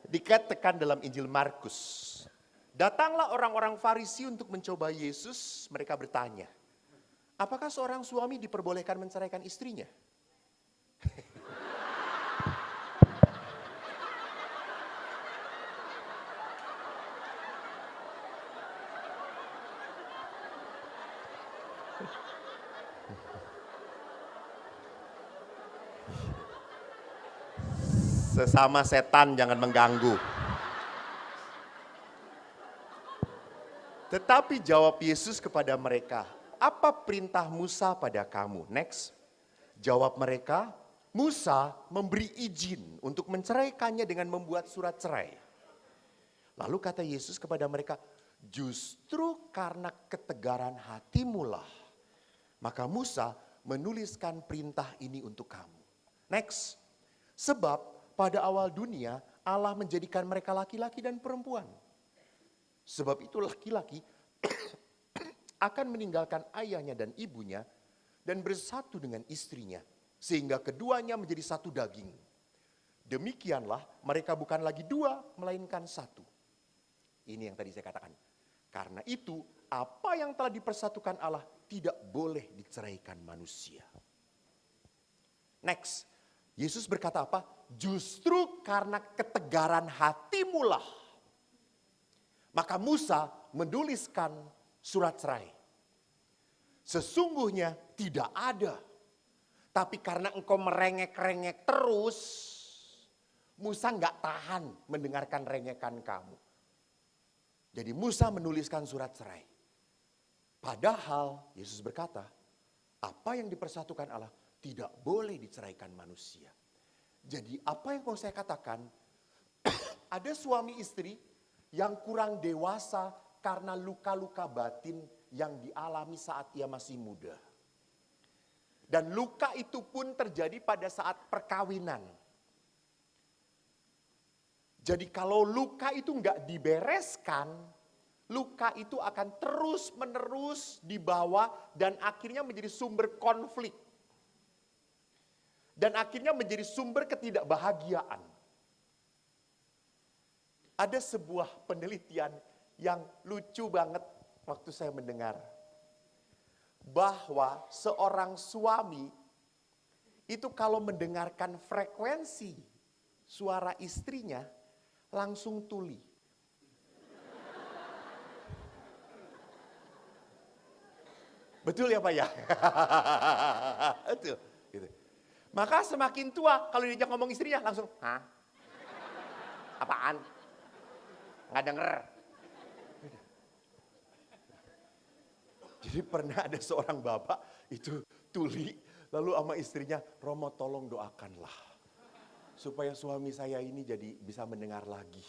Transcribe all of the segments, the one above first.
Dikatakan dalam Injil Markus, datanglah orang-orang Farisi untuk mencoba Yesus. Mereka bertanya, apakah seorang suami diperbolehkan menceraikan istrinya? Sesama setan jangan mengganggu. Tetapi jawab Yesus kepada mereka, apa perintah Musa pada kamu? Next. Jawab mereka, Musa memberi izin untuk menceraikannya dengan membuat surat cerai. Lalu kata Yesus kepada mereka, justru karena ketegaran hatimulah, maka Musa menuliskan perintah ini untuk kamu. Next. Sebab pada awal dunia Allah menjadikan mereka laki-laki dan perempuan. Sebab itu laki-laki akan meninggalkan ayahnya dan ibunya dan bersatu dengan istrinya, sehingga keduanya menjadi satu daging. Demikianlah mereka bukan lagi dua, melainkan satu. Ini yang tadi saya katakan. Karena itu apa yang telah dipersatukan Allah tidak boleh diceraikan manusia. Next, Yesus berkata apa? Justru karena ketegaran hatimulah, maka Musa menuliskan surat cerai. Sesungguhnya tidak ada. Tapi karena engkau merengek-rengek terus, Musa nggak tahan mendengarkan rengekan kamu. Jadi Musa menuliskan surat cerai. Padahal Yesus berkata, apa yang dipersatukan Allah tidak boleh diceraikan manusia. Jadi apa yang mau saya katakan, ada suami istri yang kurang dewasa karena luka-luka batin yang dialami saat ia masih muda. Dan luka itu pun terjadi pada saat perkawinan. Jadi kalau luka itu enggak dibereskan, luka itu akan terus menerus dibawa dan akhirnya menjadi sumber konflik. Dan akhirnya menjadi sumber ketidakbahagiaan. Ada sebuah penelitian yang lucu banget waktu saya mendengar. Bahwa seorang suami itu kalau mendengarkan frekuensi suara istrinya langsung tuli. Betul ya Pak ya? Betul. Gitu. Maka semakin tua kalau diajak ngomong istrinya langsung, hah? Apaan? Nggak denger. Jadi pernah ada seorang bapak itu tuli, lalu sama istrinya, Romo tolong doakanlah. Supaya suami saya ini jadi bisa mendengar lagi.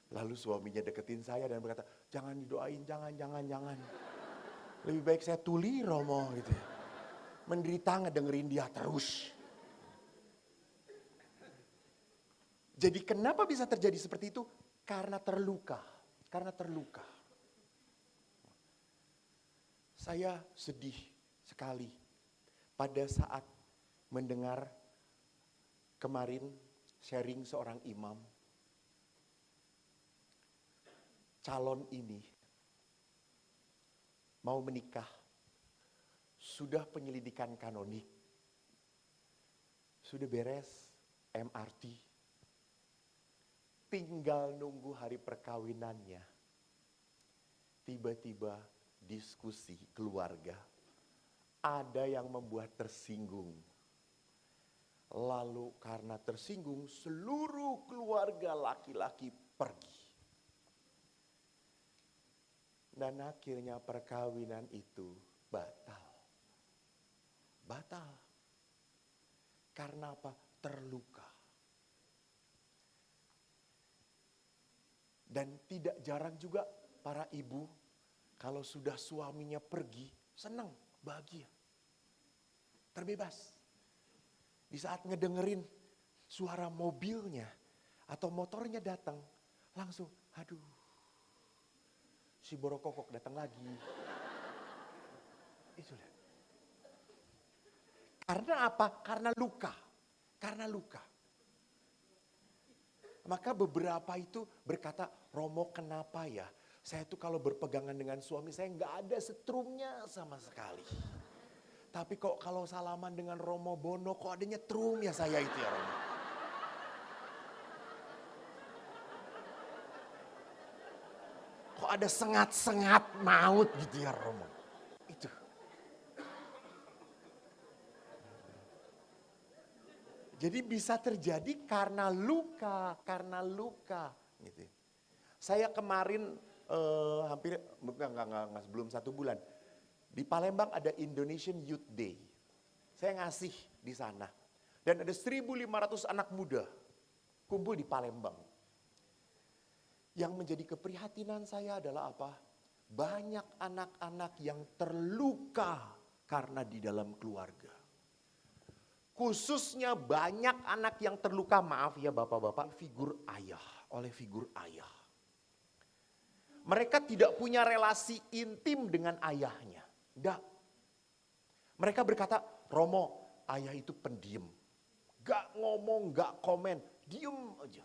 Lalu suaminya deketin saya dan berkata, jangan didoain, jangan. Lebih baik saya tuli Romo gitu ya. Menderita ngedengerin dia terus. Jadi kenapa bisa terjadi seperti itu? Karena terluka. Saya sedih sekali pada saat mendengar kemarin sharing seorang imam. Calon ini mau menikah. Sudah penyelidikan kanonik. Sudah beres MRT. Tinggal nunggu hari perkawinannya. Tiba-tiba diskusi keluarga. Ada yang membuat tersinggung. Lalu karena tersinggung seluruh keluarga laki-laki pergi. Dan akhirnya perkawinan itu batal. Karena apa? Terluka. Dan tidak jarang juga para ibu kalau sudah suaminya pergi, senang, bahagia. Terbebas. Di saat ngedengerin suara mobilnya atau motornya datang, langsung, aduh, si borokokok datang lagi. Itu lihat. Karena apa? Karena luka. Maka beberapa itu berkata, Romo kenapa ya? Saya tuh kalau berpegangan dengan suami saya nggak ada setrumnya sama sekali. Tapi kok kalau salaman dengan Romo Bono kok adanya trum ya saya itu ya Romo. Kok ada sengat-sengat maut gitu ya Romo. Itu. Jadi bisa terjadi karena luka gitu. Saya kemarin hampir enggak, sebelum 1 bulan di Palembang ada Indonesian Youth Day. Saya ngasih di sana dan ada 1.500 anak muda kumpul di Palembang. Yang menjadi keprihatinan saya adalah apa? Banyak anak-anak yang terluka karena di dalam keluarga. Khususnya banyak anak yang terluka, maaf ya bapak-bapak, oleh figur ayah. Mereka tidak punya relasi intim dengan ayahnya. Enggak. Mereka berkata, Romo, ayah itu pendiam. Gak ngomong, gak komen, diem aja.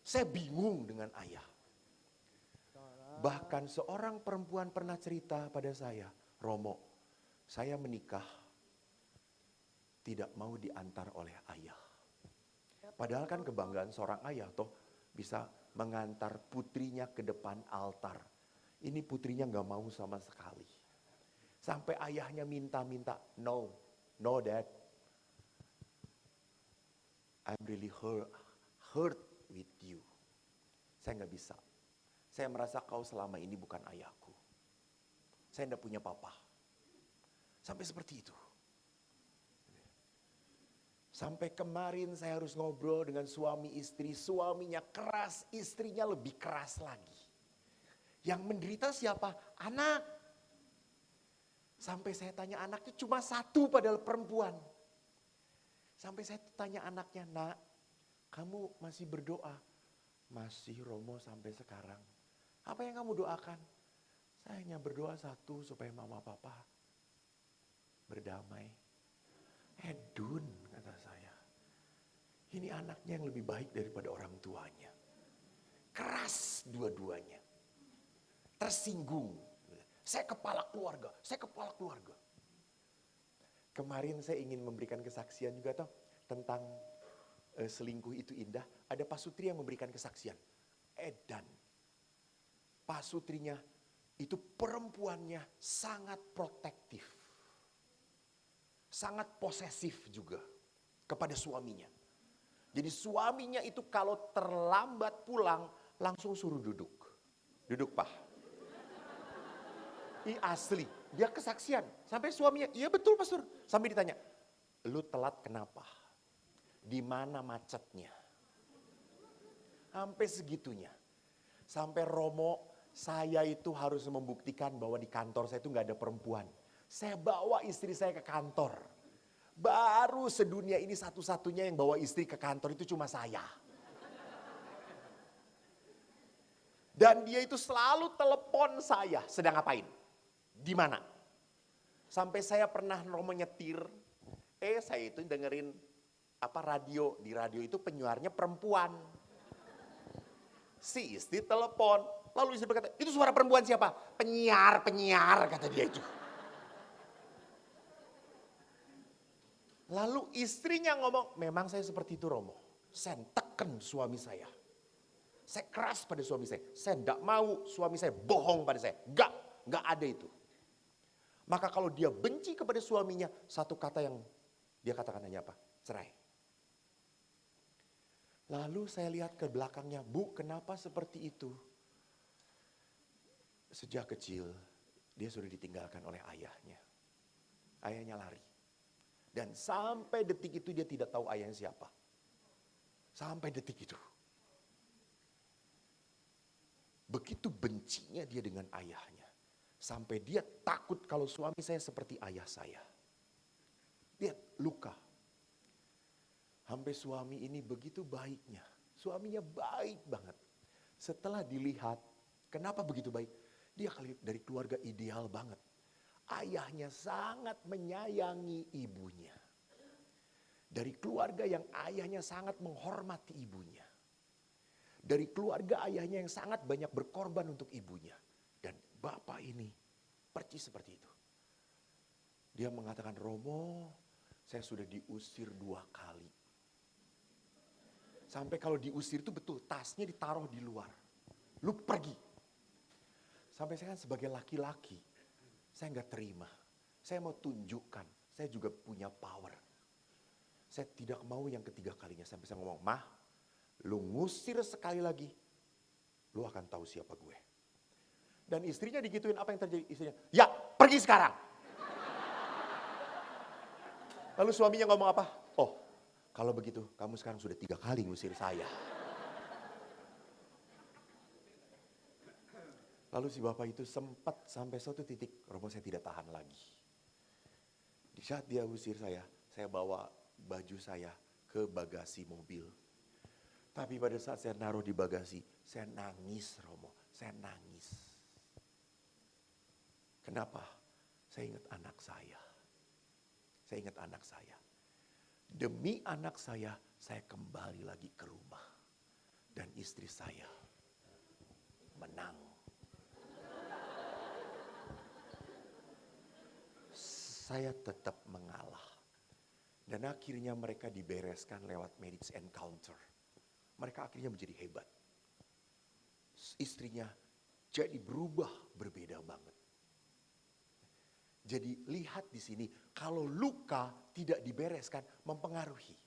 Saya bingung dengan ayah. Bahkan seorang perempuan pernah cerita pada saya, Romo, saya menikah tidak mau diantar oleh ayah. Padahal kan kebanggaan seorang ayah toh bisa mengantar putrinya ke depan altar. Ini putrinya gak mau sama sekali. Sampai ayahnya minta-minta, no dad. I'm really hurt with you. Saya gak bisa. Saya merasa kau selama ini bukan ayahku. Saya gak punya papa. Sampai seperti itu. Sampai kemarin saya harus ngobrol dengan suami istri. Suaminya keras, istrinya lebih keras lagi. Yang menderita siapa? Anak. Sampai saya tanya anaknya cuma 1 padahal perempuan. Sampai saya tanya anaknya, nak, kamu masih berdoa? Masih Romo sampai sekarang. Apa yang kamu doakan? Saya hanya berdoa 1 supaya mama papa berdamai. Edun kata saya. Ini anaknya yang lebih baik daripada orang tuanya. Keras dua-duanya. Tersinggung. Saya kepala keluarga. Kemarin saya ingin memberikan kesaksian juga tentang selingkuh itu indah. Ada Pak Sutri yang memberikan kesaksian. Edan. Pak Sutrinya itu perempuannya sangat protektif. Sangat posesif juga kepada suaminya. Jadi suaminya itu kalau terlambat pulang langsung suruh duduk. Duduk Pak. Ini asli, dia kesaksian. Sampai suaminya, iya betul Pastor. Sampai ditanya, lu telat kenapa? Di mana macetnya? Sampai segitunya. Sampai Romo, saya itu harus membuktikan bahwa di kantor saya itu gak ada perempuan. Saya bawa istri saya ke kantor. Baru sedunia ini satu-satunya yang bawa istri ke kantor itu cuma saya. Dan dia itu selalu telepon saya, sedang ngapain? Di mana? Sampai saya pernah Romo nyetir, saya itu dengerin radio, di radio itu penyiarnya perempuan. Si istri telepon, lalu istri berkata, itu suara perempuan siapa? Penyiar kata dia itu. Lalu istrinya ngomong, memang saya seperti itu Romo. Saya tekan suami saya. Saya keras pada suami saya. Saya tidak mau suami saya bohong pada saya. Enggak ada itu. Maka kalau dia benci kepada suaminya, satu kata yang dia katakan hanya apa? Cerai. Lalu saya lihat ke belakangnya, Bu, kenapa seperti itu? Sejak kecil, dia sudah ditinggalkan oleh ayahnya. Ayahnya lari. Dan sampai detik itu dia tidak tahu ayahnya siapa. Sampai detik itu. Begitu bencinya dia dengan ayahnya. Sampai dia takut kalau suami saya seperti ayah saya. Dia luka. Sampai suami ini begitu baiknya. Suaminya baik banget. Setelah dilihat, kenapa begitu baik? Dia dari keluarga ideal banget. Ayahnya sangat menyayangi ibunya. Dari keluarga yang ayahnya sangat menghormati ibunya. Dari keluarga ayahnya yang sangat banyak berkorban untuk ibunya. Dan bapak ini percis seperti itu. Dia mengatakan, Romo, saya sudah diusir 2 kali. Sampai kalau diusir itu betul, tasnya ditaruh di luar. Lu pergi. Sampai saya kan sebagai laki-laki, saya nggak terima. Saya mau tunjukkan, saya juga punya power. Saya tidak mau yang ketiga kalinya. Sampai saya ngomong, Mah, lu ngusir sekali lagi, lu akan tahu siapa gue. Dan istrinya digituin, apa yang terjadi? Istrinya, ya pergi sekarang. Lalu suaminya ngomong apa? Oh, kalau begitu kamu sekarang sudah 3 kali ngusir saya. Lalu si bapak itu sempat sampai suatu titik, Romo saya tidak tahan lagi. Di saat dia usir saya bawa baju saya ke bagasi mobil. Tapi pada saat saya naruh di bagasi, saya nangis Romo, saya nangis. Kenapa? Saya ingat anak saya. Saya ingat anak saya. Demi anak saya kembali lagi ke rumah. Dan istri saya menang. Saya tetap mengalah. Dan akhirnya mereka dibereskan lewat marriage encounter. Mereka akhirnya menjadi hebat. Istrinya jadi berubah berbeda banget. Jadi lihat di sini, kalau luka tidak dibereskan mempengaruhi.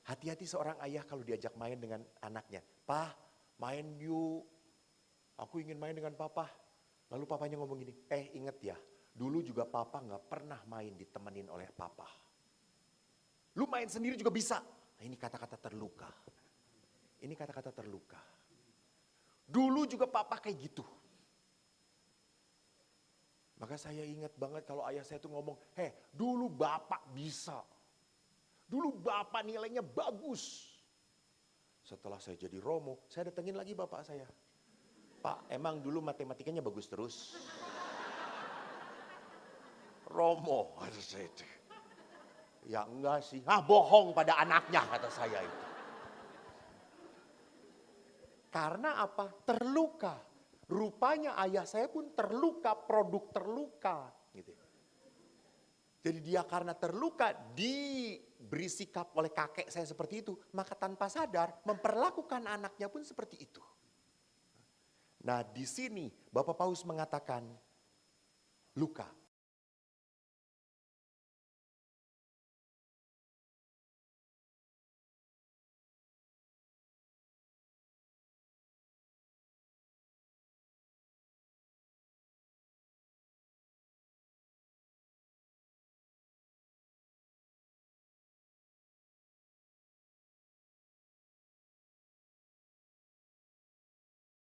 Hati-hati seorang ayah kalau diajak main dengan anaknya. Pak, main yuk. Aku ingin main dengan papa. Lalu papanya ngomong gini, inget ya, dulu juga papa gak pernah main ditemenin oleh papa. Lu main sendiri juga bisa. Nah, ini kata-kata terluka. Ini kata-kata terluka. Dulu juga papa kayak gitu. Maka saya ingat banget kalau ayah saya tuh ngomong, dulu bapak bisa. Dulu bapak nilainya bagus. Setelah saya jadi Romo, saya datengin lagi bapak saya. Pak, emang dulu matematikanya bagus terus? Romo, kata saya itu. Ya enggak sih, bohong pada anaknya kata saya itu. Karena apa? Terluka. Rupanya ayah saya pun terluka, produk terluka. Gitu. Jadi dia karena terluka diberi sikap oleh kakek saya seperti itu. Maka tanpa sadar memperlakukan anaknya pun seperti itu. Nah di sini Bapak Paus mengatakan luka.